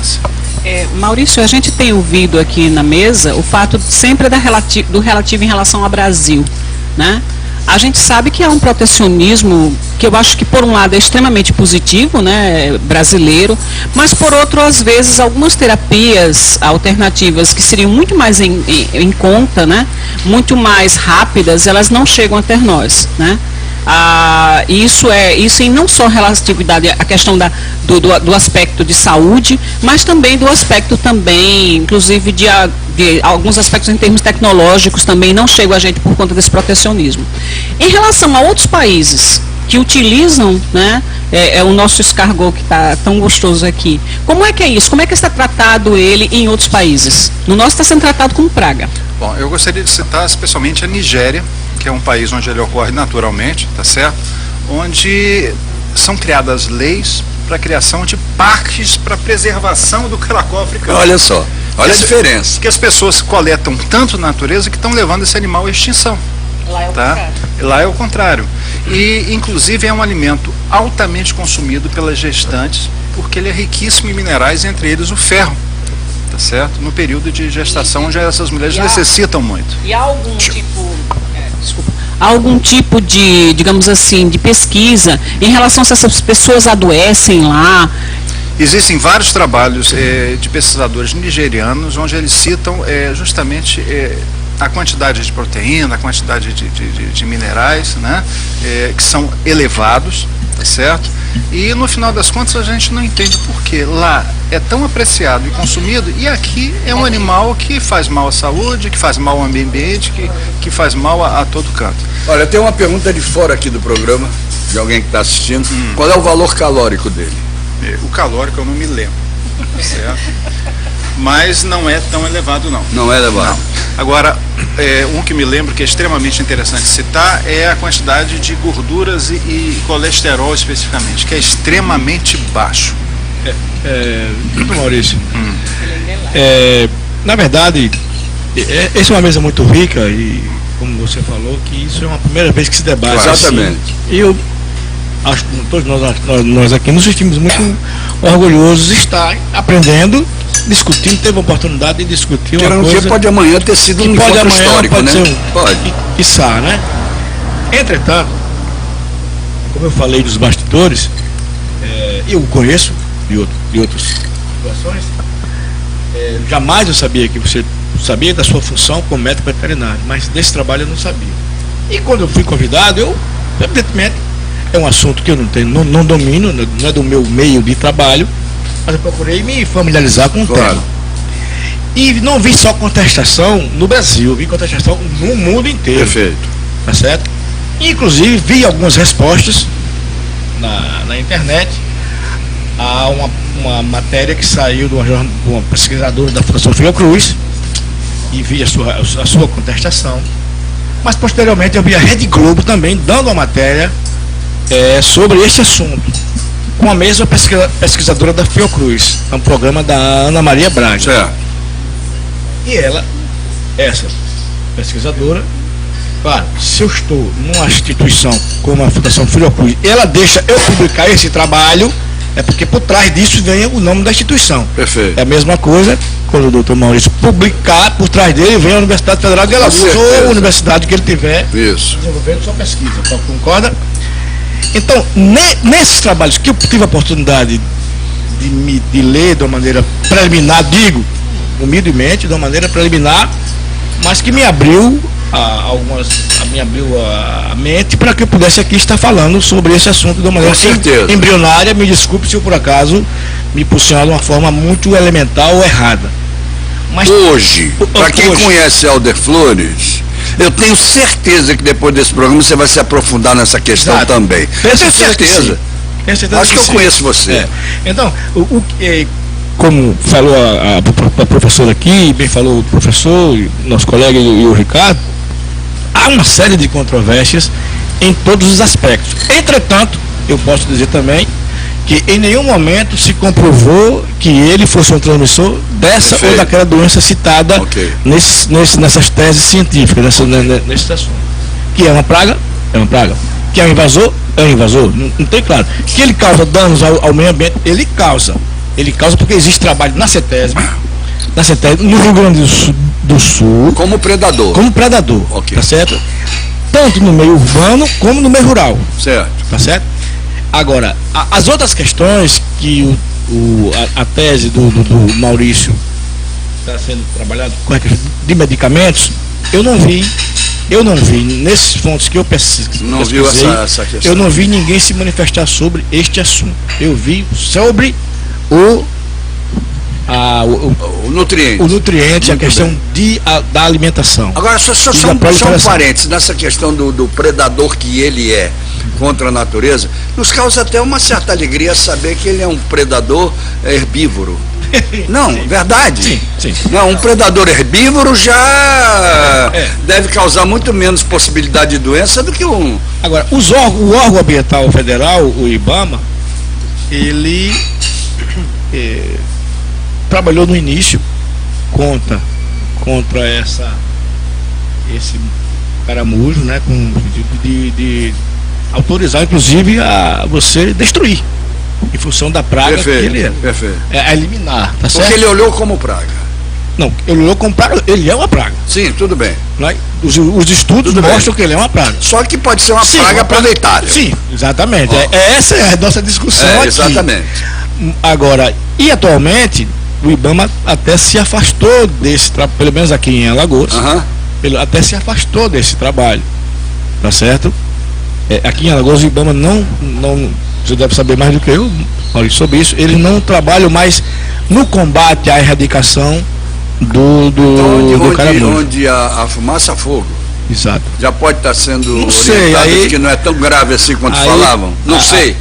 doença. Maurício, a gente tem ouvido aqui na mesa o fato sempre do relativo em relação ao Brasil, né? A gente sabe que há um protecionismo que eu acho que, por um lado, é extremamente positivo, né, brasileiro, mas, por outro, às vezes, algumas terapias alternativas que seriam muito mais em conta, né, muito mais rápidas, elas não chegam até nós, né? Isso em não só relatividade à questão do aspecto de saúde, mas também do aspecto também, inclusive de alguns aspectos em termos tecnológicos também não chegam a gente por conta desse protecionismo. Em relação a outros países que utilizam, né, o nosso escargot que está tão gostoso aqui, como é que é isso? Como é que está tratado ele em outros países? No nosso está sendo tratado como praga. Bom, eu gostaria de citar especialmente a Nigéria, que é um país onde ele ocorre naturalmente, tá certo? Onde são criadas leis para a criação de parques para preservação do caracol africano. Olha só, olha a diferença. Que as pessoas coletam tanto na natureza que estão levando esse animal à extinção. Lá é o contrário. Lá é o contrário. E, inclusive, é um alimento altamente consumido pelas gestantes, porque ele é riquíssimo em minerais, entre eles o ferro. Tá certo? No período de gestação, onde essas mulheres necessitam muito. E há algum tipo de, digamos assim, de pesquisa em relação a se essas pessoas adoecem lá? Existem vários trabalhos de pesquisadores nigerianos onde eles citam justamente a quantidade de proteína, a quantidade de minerais, né, que são elevados, tá certo? E no final das contas a gente não entende por que lá é tão apreciado e consumido e aqui é um animal que faz mal à saúde, que faz mal ao meio ambiente, que faz mal a todo canto. Olha, tem uma pergunta de fora aqui do programa, de alguém que está assistindo. Qual é o valor calórico dele? O calórico eu não me lembro, certo? Mas não é tão elevado não. Não é elevado. Não. Agora, um que me lembro que é extremamente interessante citar é a quantidade de gorduras e colesterol especificamente, que é extremamente baixo. Doutor Maurício, na verdade, essa é uma mesa muito rica e, como você falou, que isso é uma primeira vez que se debate. Exatamente. E eu acho que todos nós aqui nos sentimos muito orgulhosos de estar aprendendo, discutindo, teve a oportunidade de discutir uma coisa que pode amanhã ter sido um encontro histórico, né? Pode. Quiçá, né? Entretanto, como eu falei dos bastidores, eu o conheço de outras situações, jamais eu sabia que você sabia da sua função como médico veterinário, mas desse trabalho eu não sabia. E quando eu fui convidado, evidentemente, é um assunto que eu não domino, não é do meu meio de trabalho, mas eu procurei me familiarizar com o tema. E não vi só contestação no Brasil, vi contestação no mundo inteiro. Perfeito. Tá certo? Inclusive, vi algumas respostas na internet a uma matéria que saiu de uma pesquisadora da Fundação Fiocruz, e vi a sua contestação. Mas, posteriormente, eu vi a Rede Globo também dando uma matéria sobre este assunto, com a mesma pesquisadora da Fiocruz, um programa da Ana Maria Braga. Certo. E essa pesquisadora, claro, se eu estou numa instituição como a Fundação Fiocruz, ela deixa eu publicar esse trabalho, é porque por trás disso vem o nome da instituição. Perfeito. É a mesma coisa quando o doutor Maurício publicar, por trás dele vem a Universidade Federal de Alagoas, ou a universidade que ele tiver desenvolvendo sua pesquisa. Concorda? Então, nesses trabalhos que eu tive a oportunidade de ler de uma maneira preliminar, digo, humildemente, de uma maneira preliminar, mas que me abriu a mente para que eu pudesse aqui estar falando sobre esse assunto de uma maneira embrionária. Me desculpe se eu por acaso me posicionar de uma forma muito elementar ou errada. Mas hoje, para quem conhece Helder Flores, eu tenho certeza que depois desse programa você vai se aprofundar nessa questão também. Tenho certeza. Acho que eu conheço você. Então, como falou a professora aqui, bem falou o professor, nosso colega e o Ricardo, há uma série de controvérsias em todos os aspectos. Entretanto, eu posso dizer também que em nenhum momento se comprovou que ele fosse um transmissor dessa ou daquela doença citada nessas teses científicas, nesse assunto. Que é uma praga, é uma praga. Que é um invasor, não tem claro. Que ele causa danos ao meio ambiente, ele causa. Ele causa porque existe trabalho na CETESB, no Rio Grande do Sul. Como predador. Okay. Tá certo? Tanto no meio urbano como no meio rural. Certo. Tá certo? Agora, as outras questões que a tese do Maurício está sendo trabalhado com a questão de medicamentos, eu não vi nesses fontes que eu pesquisei, essa questão. Eu não vi ninguém se manifestar sobre este assunto. Eu vi sobre o nutriente, a questão da alimentação. Agora, só um parênteses nessa questão do predador que ele é contra a natureza, nos causa até uma certa alegria saber que ele é um predador herbívoro. Não, sim. Verdade? Sim. Não, um predador herbívoro já deve causar muito menos possibilidade de doença do que um... Agora, o órgão ambiental federal, o IBAMA, ele trabalhou no início contra esse caramujo, né, com de autorizar, inclusive, a você destruir, em função da praga que ele é. Perfeito. É eliminar, tá certo? Porque ele olhou como praga. Não, ele olhou como praga, ele é uma praga. Sim, tudo bem. Os estudos mostram que ele é uma praga. Só que pode ser uma praga aproveitável. Sim, exatamente. Essa é a nossa discussão aqui. Exatamente. Agora, e atualmente, o IBAMA até se afastou desse trabalho, pelo menos aqui em Alagoas, até se afastou desse trabalho, tá certo? Aqui em Alagoas o IBAMA não, você deve saber mais do que eu, Maurício, sobre isso, eles não trabalham mais no combate à erradicação do caramujo. Onde a fumaça a fogo. Exato. Já pode estar sendo não sei, aí, que não é tão grave assim quanto falavam. Não sei.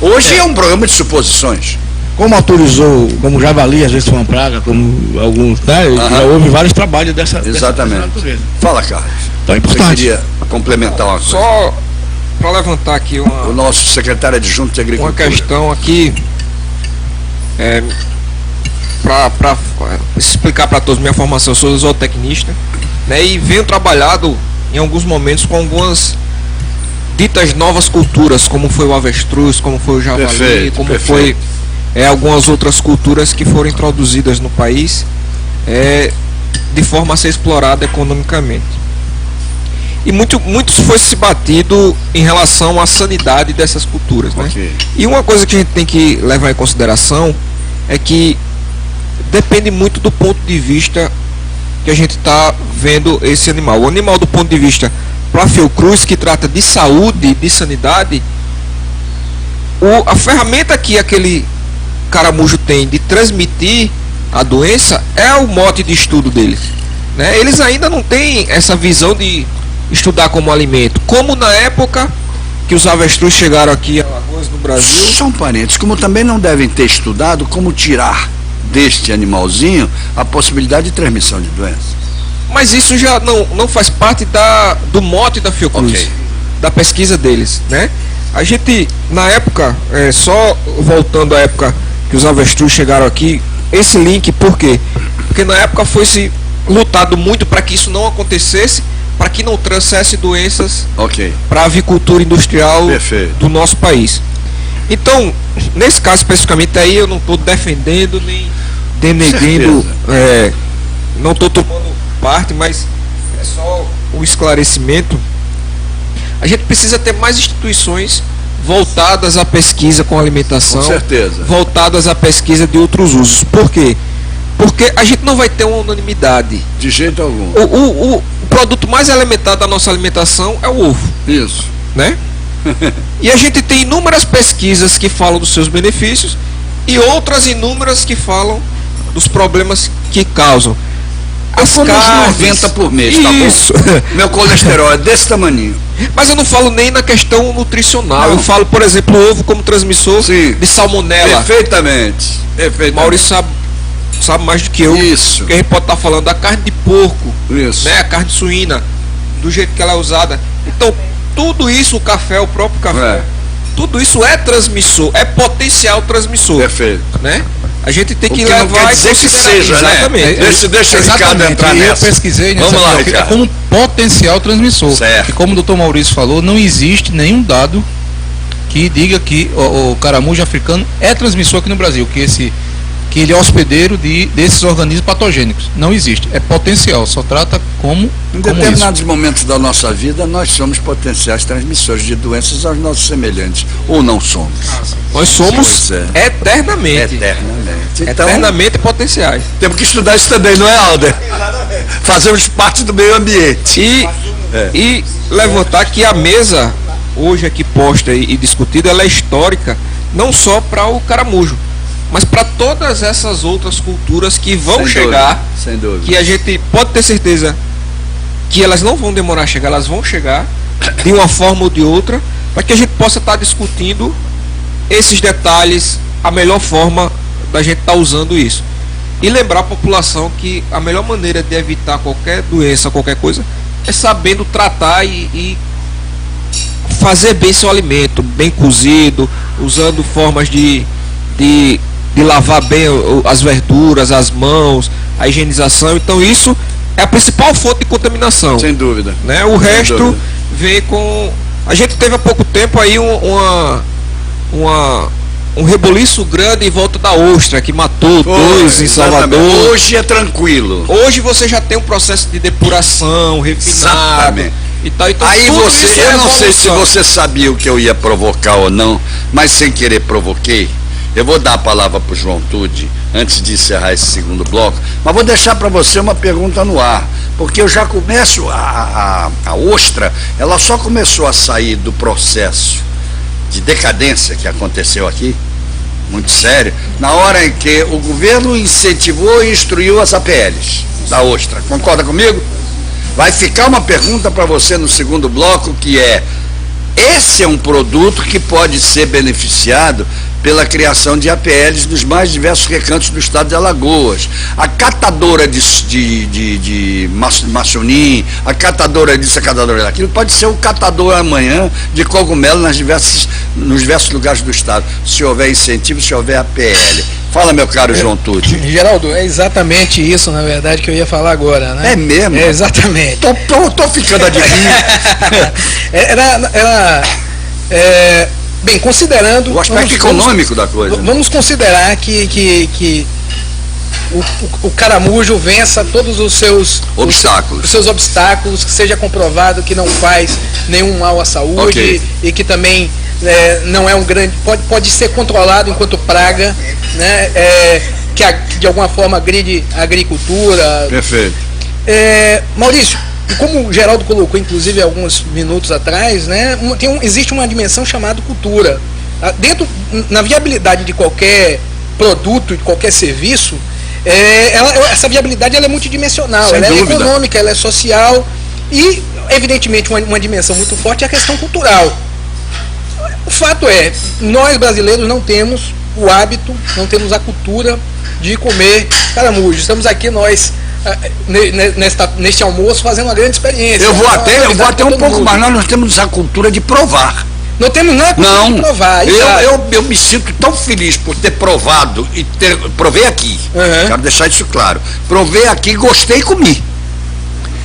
Hoje é um programa de suposições. Como autorizou, como javali, às vezes foi uma praga, como alguns, né? Já houve vários trabalhos dessa natureza. Fala, Carlos. Então é importante. Você queria complementar uma coisa? Só para levantar aqui o nosso secretário adjunto de Agricultura. Uma questão aqui, para explicar para todos, minha formação, eu sou zootecnista, né? E venho trabalhado em alguns momentos com algumas ditas novas culturas, como foi o avestruz, como foi o javali, foi algumas outras culturas que foram introduzidas no país de forma a ser explorada economicamente. E muito foi se batido em relação à sanidade dessas culturas, né? Okay. E uma coisa que a gente tem que levar em consideração é que depende muito do ponto de vista que a gente está vendo esse animal. O animal, do ponto de vista para Fiocruz, que trata de saúde, de sanidade, a ferramenta que aquele caramujo tem de transmitir a doença é o mote de estudo deles, né? Eles ainda não têm essa visão de estudar como alimento, como na época que os avestruz chegaram aqui a Alagoas, no Brasil. Só um parênteses, como também não devem ter estudado como tirar deste animalzinho a possibilidade de transmissão de doenças. Mas isso já não faz parte do mote da Fiocruz, da pesquisa deles, né? A gente, na época, só voltando à época que os avestruz chegaram aqui, esse link, por quê? Porque na época foi-se lutado muito para que isso não acontecesse, para que não trouxesse doenças para a avicultura industrial do nosso país. Então, nesse caso especificamente aí, eu não estou defendendo nem denegrindo, não estou tomando parte, mas é só um esclarecimento. A gente precisa ter mais instituições voltadas à pesquisa com alimentação, com certeza, voltadas à pesquisa de outros usos. Por quê? Porque a gente não vai ter uma unanimidade. De jeito algum. O produto mais elementar da nossa alimentação é o ovo. Isso. Né? E a gente tem inúmeras pesquisas que falam dos seus benefícios e outras inúmeras que falam dos problemas que causam. As carnes, 90 por mês, isso. Tá bom? Meu colesterol é desse tamaninho. Mas eu não falo nem na questão nutricional. Eu falo, por exemplo, o ovo como transmissor de salmonela. Perfeitamente. Maurício sabe mais do que eu. Isso. Porque a gente pode estar falando da carne de porco, isso, né? A carne suína, do jeito que ela é usada. Então, tudo isso, o café, o próprio café, tudo isso é transmissor, é potencial transmissor. Perfeito. Né? A gente tem que levar não quer dizer que seja, exatamente. Né? Deixa o Ricardo entrar nessa. Eu pesquisei nessa. Vamos lá, é como potencial transmissor. Certo. E como o Dr. Maurício falou, não existe nenhum dado que diga que o caramujo africano é transmissor aqui no Brasil, que ele é hospedeiro desses organismos patogênicos. Não existe. É potencial, só trata como em determinados momentos da nossa vida, nós somos potenciais transmissores de doenças aos nossos semelhantes. Ou não somos? Nós somos eternamente. Então, eternamente potenciais. Temos que estudar isso também, não é, Alder? Fazemos parte do meio ambiente. E levantar que a mesa, hoje aqui posta e discutida, ela é histórica, não só para o caramujo, mas para todas essas outras culturas que vão chegar, sem dúvida, que a gente pode ter certeza que elas não vão demorar a chegar, elas vão chegar de uma forma ou de outra, para que a gente possa estar discutindo esses detalhes, a melhor forma da gente estar usando isso. E lembrar a população que a melhor maneira de evitar qualquer doença, qualquer coisa, é sabendo tratar e fazer bem seu alimento, bem cozido, usando formas de lavar bem as verduras, as mãos, a higienização. Então isso é a principal fonte de contaminação. Sem dúvida. Né? O resto vem com... A gente teve há pouco tempo aí um reboliço grande em volta da ostra, que matou dois em Salvador. Hoje é tranquilo. Hoje você já tem um processo de depuração, refinado e tal. Então, aí você, eu não sei se você sabia o que eu ia provocar ou não, mas sem querer provoquei. Eu vou dar a palavra para o João Tude, antes de encerrar esse segundo bloco, mas vou deixar para você uma pergunta no ar, porque eu já começo, a ostra, ela só começou a sair do processo de decadência que aconteceu aqui, muito sério, na hora em que o governo incentivou e instruiu as APLs da ostra. Concorda comigo? Vai ficar uma pergunta para você no segundo bloco, que é: esse é um produto que pode ser beneficiado pela criação de APLs nos mais diversos recantos do estado de Alagoas. A catadora de maçonim, a catadora disso, a catadora daquilo, pode ser o catador amanhã de cogumelo nos diversos lugares do estado, se houver incentivo, se houver APL. Fala, meu caro João Tude. Geraldo, é exatamente isso, na verdade, que eu ia falar agora, né? É mesmo? É, exatamente. Tô ficando adivinho. Bem, considerando... O aspecto econômico da coisa. Vamos considerar que o caramujo vença todos os seus obstáculos, que seja comprovado que não faz nenhum mal à saúde, e que também não é um grande... Pode ser controlado enquanto praga, né? Que de alguma forma agride a agricultura. Perfeito. Maurício, como o Geraldo colocou, inclusive, alguns minutos atrás, né, existe uma dimensão chamada cultura. Na viabilidade de qualquer produto, de qualquer serviço, essa viabilidade ela é multidimensional. Sem dúvida. É econômica, ela é social e, evidentemente, uma dimensão muito forte é a questão cultural. O fato é, nós brasileiros não temos o hábito, não temos a cultura de comer caramujo. Estamos aqui, nós... neste almoço, fazendo uma grande experiência. Eu vou até um pouco mais. Nós temos a cultura de provar. Não temos a cultura de provar. Eu me sinto tão feliz por ter provado e provei aqui. Quero deixar isso claro. Provei aqui, gostei e comi.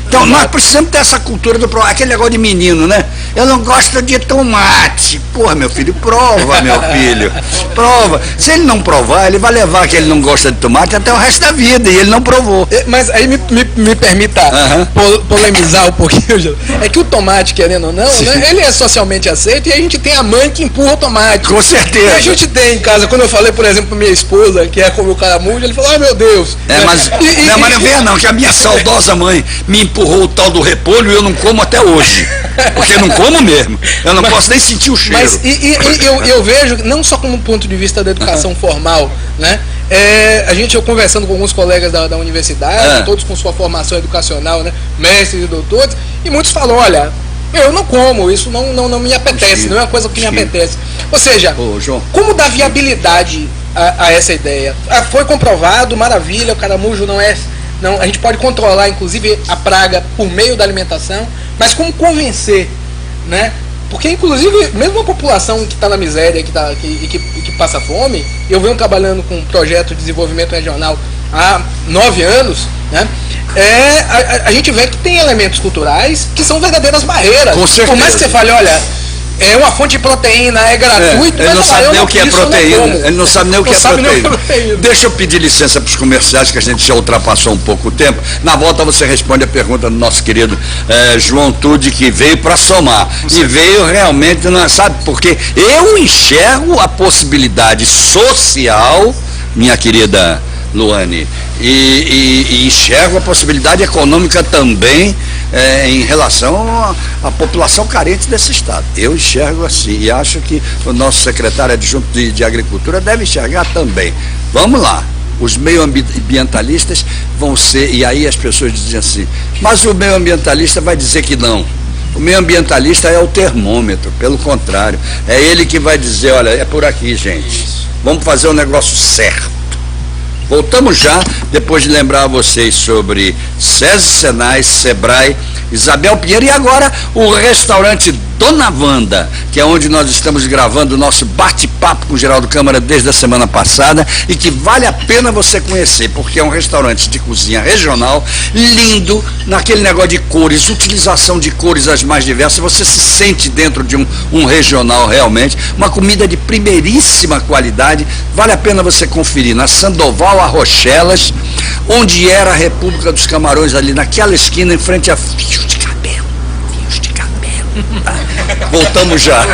Então nós precisamos ter essa cultura do provar. Aquele negócio de menino, né? Eu não gosto de tomate. Porra, meu filho, prova, meu filho. Prova. Se ele não provar, ele vai levar que ele não gosta de tomate até o resto da vida, e ele não provou. Mas aí me permita polemizar um pouquinho. É que o tomate, querendo ou não, né, ele é socialmente aceito, e a gente tem a mãe que empurra o tomate. Com certeza. E a gente tem em casa, quando eu falei, por exemplo, pra minha esposa, que é comer o caramujo, ele falou: meu Deus. Mas não venha não, que a minha saudosa mãe me empurrou o tal do repolho e eu não como até hoje. Porque eu não como mesmo. Eu não posso nem sentir o cheiro. Mas eu vejo, não só como ponto de vista da educação formal, né? Eu conversando com alguns colegas da universidade, todos com sua formação educacional, né? Mestres e doutores, e muitos falam: olha, eu não como, isso não me apetece, não é uma coisa que me apetece. Ou seja, como dar viabilidade a essa ideia? Foi comprovado, maravilha, o caramujo não, a gente pode controlar, inclusive, a praga por meio da alimentação, mas como convencer, né? Porque, inclusive, mesmo a população que está na miséria, que passa fome, eu venho trabalhando com um projeto de desenvolvimento regional há 9 anos, né? A gente vê que tem elementos culturais que são verdadeiras barreiras. Com certeza. Por mais que você fale: olha, é uma fonte de proteína, é gratuito, ele mas não sabe nem o que é proteína. Ele não sabe nem o que é proteína. Deixa eu pedir licença para os comerciais, que a gente já ultrapassou um pouco o tempo. Na volta você responde a pergunta do nosso querido João Tude, que veio para somar. E veio realmente, sabe por quê? Eu enxergo a possibilidade social, minha querida Luane, e enxergo a possibilidade econômica também em relação à população carente desse estado. Eu enxergo assim e acho que o nosso secretário adjunto de Agricultura deve enxergar também. Vamos lá, os meioambientalistas vão ser, e aí as pessoas dizem assim, mas o meioambientalista vai dizer que não. O meioambientalista é o termômetro, pelo contrário, é ele que vai dizer, olha, é por aqui, gente, vamos fazer o negócio certo. Voltamos já, depois de lembrar a vocês sobre SESI, Senai, Sebrae, Isabel Pinheiro e agora o restaurante Dona Wanda, que é onde nós estamos gravando o nosso bate-papo com o Geraldo Câmara desde a semana passada e que vale a pena você conhecer, porque é um restaurante de cozinha regional, lindo, naquele negócio de cores, utilização de cores as mais diversas, você se sente dentro de um regional realmente, uma comida de primeiríssima qualidade, vale a pena você conferir, na Sandoval Arrochelas, onde era a República dos Camarões, ali naquela esquina, em frente a fios de cabelo. Voltamos já.